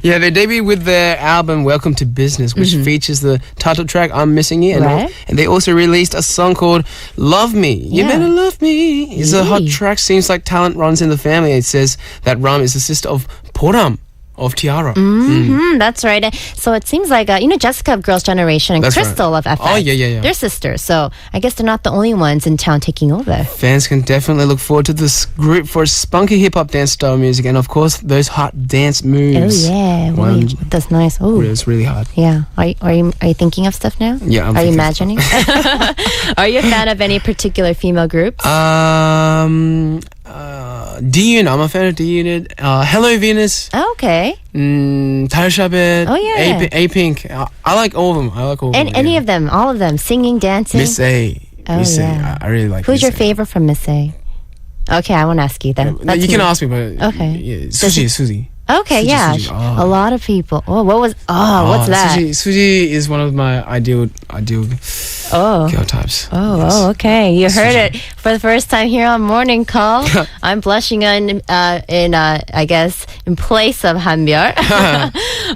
Yeah, they debuted with their album Welcome to Business, which features the title track I'm Missing You. And they also released a song called Love Me. You better love me. It's a hot track. Seems like talent runs in the family. It says that Ram is the sister of Boram of Tiara. That's right. So it seems like, Jessica of Girls' Generation and Crystal of FX. Oh, yeah. They're sisters. So I guess they're not the only ones in town taking over. Fans can definitely look forward to this group for spunky hip-hop dance style music and, of course, those hot dance moves. Oh, yeah. That's nice. Oh, it's really hot. Yeah. Are you thinking of stuff now? Yeah, Are you imagining? Are you a fan of any particular female groups? D-Unit. I'm a fan of D-Unit. Hello Venus. Oh, okay. Talshabet. Oh, yeah. A-Pink. I like all of them. Any of them. All of them. Singing, dancing. Miss A. Miss A. I really like Who's Miss your A. favorite from Miss A? Okay, I won't ask you then. You can ask me, but... Okay. Yeah, Suzy. Okay, Suji. A lot of people. Oh, what's that? Suji is one of my ideal girl types. Oh, okay. You heard it for the first time here on Morning Call. I'm blushing in place of Hanbyul.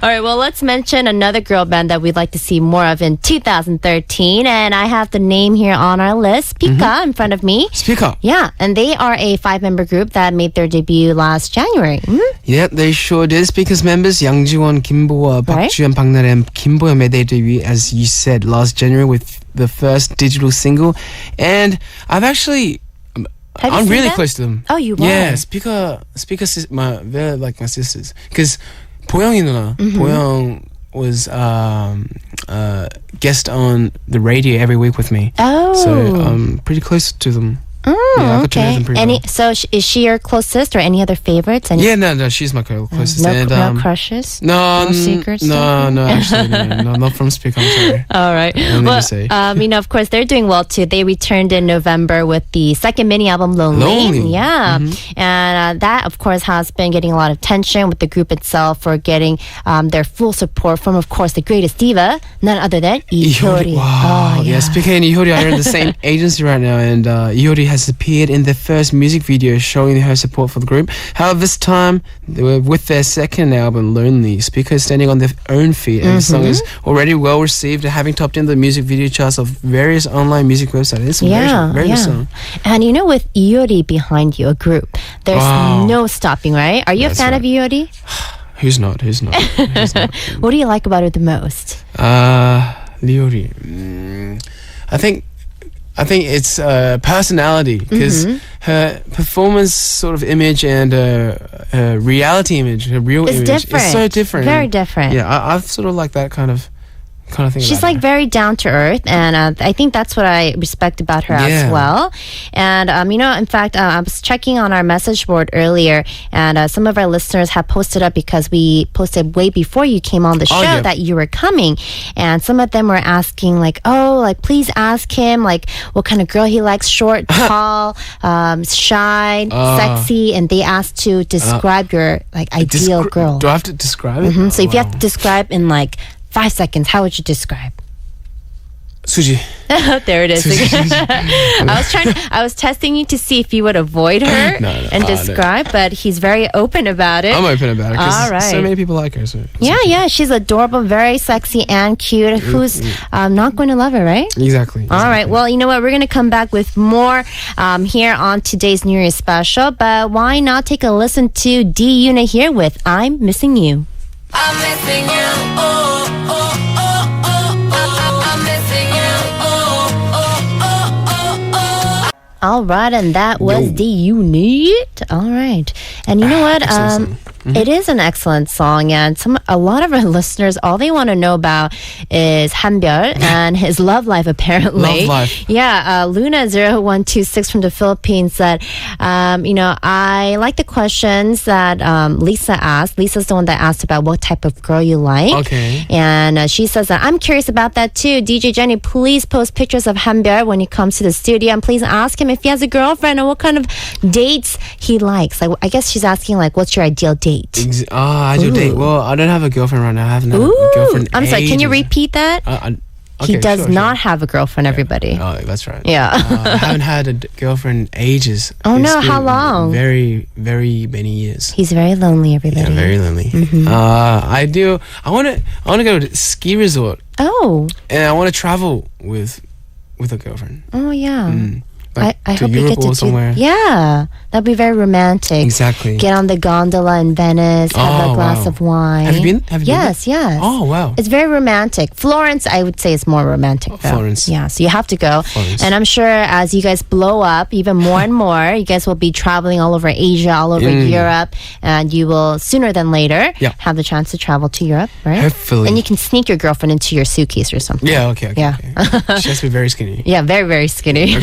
All right, well, let's mention another girl band that we'd like to see more of in 2013. And I have the name here on our list, Pika, in front of me. Pika. Yeah, and they are a 5-member group that made their debut last January. Yeah, they sure did. Pika's members, Yang Jiwon, Kim Bo-ah, Park Ju-yeon, Park Na-rae, and Kim Bo-young made their debut, as you said, last January with the first digital single. And I'm really close to them. Oh, you are? Yeah, Pika, they're like my sisters. Because Boyoung 누나, Boyoung was guest on the radio every week with me. Oh. So I'm pretty close to them. Oh, okay. So is she your closest or any other favorites? No, she's my closest. No crushes? No secrets? No, actually, no, not from Speak, I'm sorry. All right. Of course, they're doing well too. They returned in November with the second mini album, Lonely. Yeah. And that, of course, has been getting a lot of attention with the group itself for getting their full support from, of course, the greatest diva, none other than Ihori. Wow. Yes, Pika and Ihori are in the same agency right now, and Ihori has appeared in their first music video showing her support for the group. However, this time, with their second album, Lonely, Pika is standing on their own feet, and the song is already well received, having topped in the music video charts of various online music websites. It's a very good song. And with Iori behind you, a group, there's no stopping, right? Are you a fan of Iori? Who's not? What do you like about her the most? Iori. I think it's personality, because her performance sort of image and her reality image, her real image is so different. Very different. Yeah, I've sort of like that kind of thing. She's like very down to earth, and I think that's what I respect about her as well. And in fact, I was checking on our message board earlier, and some of our listeners have posted up, because we posted way before you came on the show that you were coming, and some of them were asking please ask him what kind of girl he likes, short, tall, shy, sexy, and they asked to describe your ideal girl. Do I have to describe it? So if you have to describe in 5 seconds, how would you describe? Suji. There it is. I was testing you to see if you would avoid her and describe, but he's very open about it. I'm open about it because so many people like her. So yeah, she's adorable, very sexy and cute. Who's not going to love her, right? Exactly. All right. Well, you know what? We're going to come back with more here on today's New Year's special, but why not take a listen to D-Unit here with I'm Missing You. I'm missing you. Oh, oh, oh, oh, oh. I'm missing you. Oh, oh, oh, oh, oh. All right, and that was D-Unit. All right. And you know what? It is an excellent song, and a lot of our listeners, all they want to know about is Hanbyul and his love life, apparently. Love life. Yeah, Luna0126 from the Philippines said, I like the questions that Lisa asked. Lisa's the one that asked about what type of girl you like. Okay. And she says that I'm curious about that too. DJ Jenny, please post pictures of Hanbyul when he comes to the studio, and please ask him if he has a girlfriend and what kind of dates he likes. I guess she's asking what's your ideal date? Ideal date. Well, I don't have a girlfriend right now. I haven't had a girlfriend. I'm sorry. Can you repeat that? He Okay, does sure, not have a girlfriend, everybody. Oh, that's right. Yeah. I haven't had a girlfriend in ages. Oh, It's no, how been long? Very, very many years. He's very lonely, everybody. Yeah, very lonely. I do. I want to go to ski resort, Oh. and I want to travel with a girlfriend. Oh, yeah. Like I to hope you Europe get to or somewhere. Yeah, that'd be very romantic. Exactly. Get on the gondola in Venice, have a Oh, glass wow. of wine. Have you been? Have you been Yes, yes. Oh, wow. It's very romantic. Florence, I would say, is more romantic. Though. Florence. Yeah, so you have to go. Florence. And I'm sure as you guys blow up even more and more, you guys will be traveling all over Asia, all over Europe, and you will sooner than later Yeah. have the chance to travel to Europe, right? Hopefully. And you can sneak your girlfriend into your suitcase or something. Yeah. Okay. Yeah. Okay. She has to be very skinny. Yeah, very, very skinny.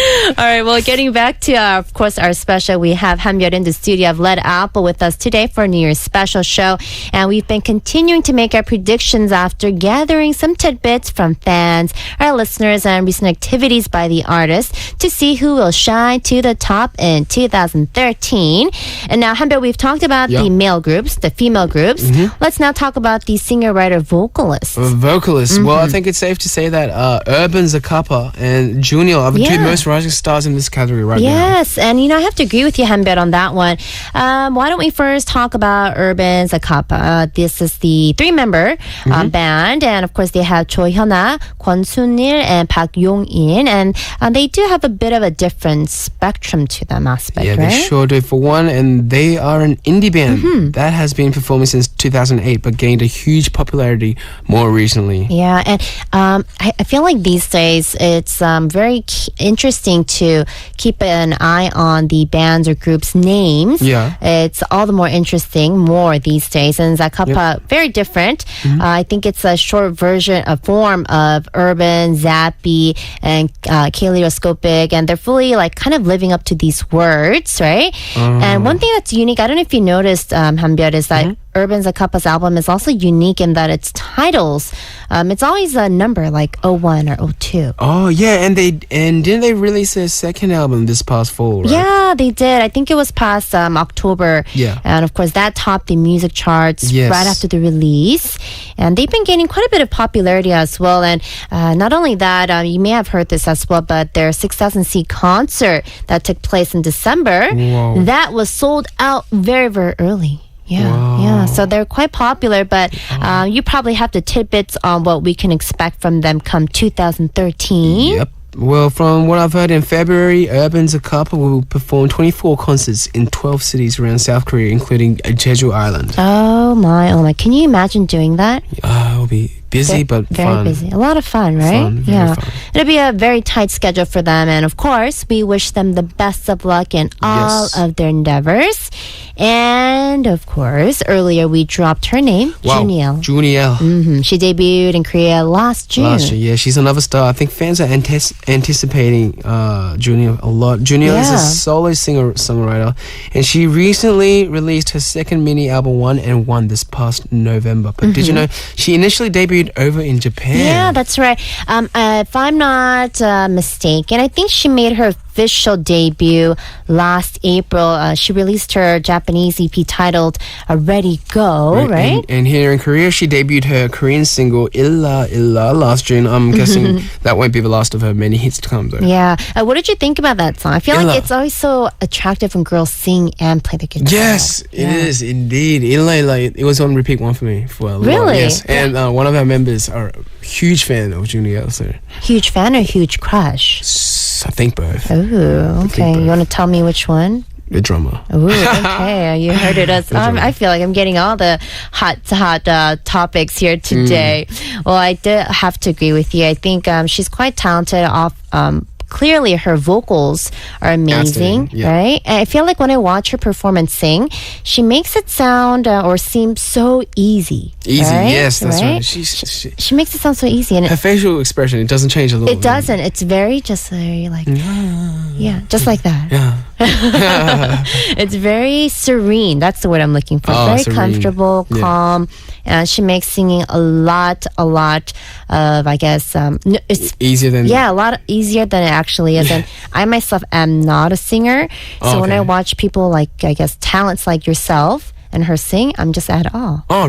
All right, well, getting back to, of course, our special, we have Hanbyul in the studio of Ledapple with us today for a New Year's special show. And we've been continuing to make our predictions after gathering some tidbits from fans, our listeners, and recent activities by the artists to see who will shine to the top in 2013. And now, Hanbyul, we've talked about Yeah. the male groups, the female groups. Let's now talk about the singer-writer-vocalists. Vocalists. Well, I think it's safe to say that Urban Zacapa and Junior are the two Yeah. most rising stars in this category right now. Yes, and I have to agree with you, Hanbyul, on that one. Why don't we first talk about Urban Zacapa? This is the three-member band, and of course they have Cho Hyuna, Kwon Sunil, and Park Yong-in, and they do have a bit of a different spectrum to them aspect, Yeah, right? they sure do. For one, and they are an indie band that has been performing since 2008, but gained a huge popularity more recently. Yeah, and I feel like these days it's very interesting to keep an eye on the bands or groups' names. Yeah. It's all the more interesting more these days. And Zacapa, very different. I think it's a short version, a form of urban, zappy, and kaleidoscopic, and they're fully like kind of living up to these words, right? And one thing that's unique, I don't know if you noticed, Hanbyul, is that Urban Zacapa's album is also unique in that its titles, it's always a number like 01 or 02. Oh yeah, and didn't they release their second album this past fall? Right? Yeah, they did. I think it was past October. Yeah. And of course, that topped the music charts Yes. right after the release. And they've been gaining quite a bit of popularity as well. And not only that, you may have heard this as well, but their 6,000 seat concert that took place in December, Whoa. that was sold out very, very early. Yeah, Wow. yeah. So they're quite popular, but you probably have the tidbits on what we can expect from them come 2013. Yep. Well, from what I've heard, in February, Urban Zacapa will perform 24 concerts in 12 cities around South Korea, including Jeju Island. Oh my. Can you imagine doing that? It'll be busy, but very fun. busy. A lot of fun, right? Fun, very yeah. fun. It'll be a very tight schedule for them. And of course, we wish them the best of luck in all Yes. of their endeavors. And of course, earlier we dropped her name, Wow. Juniel. Juniel. She debuted in Korea last June. Last year, yeah, she's another star. I think fans are anticipating Junior a lot. Junior is Yeah. a solo singer-songwriter, and she recently released her second mini album, One and One, this past November. But did you know she initially debuted over in Japan? Yeah, that's right. If I'm not mistaken, I think she made her official debut last April. She released her Japanese EP titled Ready Go, right? And here in Korea, she debuted her Korean single Illa Illa last June. I'm guessing that won't be the last of her many hits to come, though. Yeah. What did you think about that song? I feel Illa. like it's always so attractive when girls sing and play the guitar. Yes, it is indeed. Illa Illa, it was on repeat one for me for a little while. Really? Yes, and one of our members are a huge fan of Junior, so Huge fan or huge crush? I think both. Ooh, okay. both. You want to tell me which one? The drummer. Ooh, okay. You heard it. I feel like I'm getting all the hot topics here today. Well, I did have to agree with you. I think she's quite talented. Clearly, her vocals are amazing, Outstanding, yeah. right? And I feel like when I watch her perform and sing, she makes it sound or seem so easy. Easy, right? yes, that's right. She makes it sound so easy, and Her facial expression, it doesn't change a little. it doesn't. It's very like, yeah, just like that. Yeah. It's very serene. That's the word I'm looking for. Oh, Very serene. comfortable, Yeah. calm. And she makes singing a lot of, I guess, it's Easier than a lot easier than it actually is. And I myself am not a singer. So when okay. I watch people like, I guess, talents like yourself and her sing, I'm just at awe. Oh,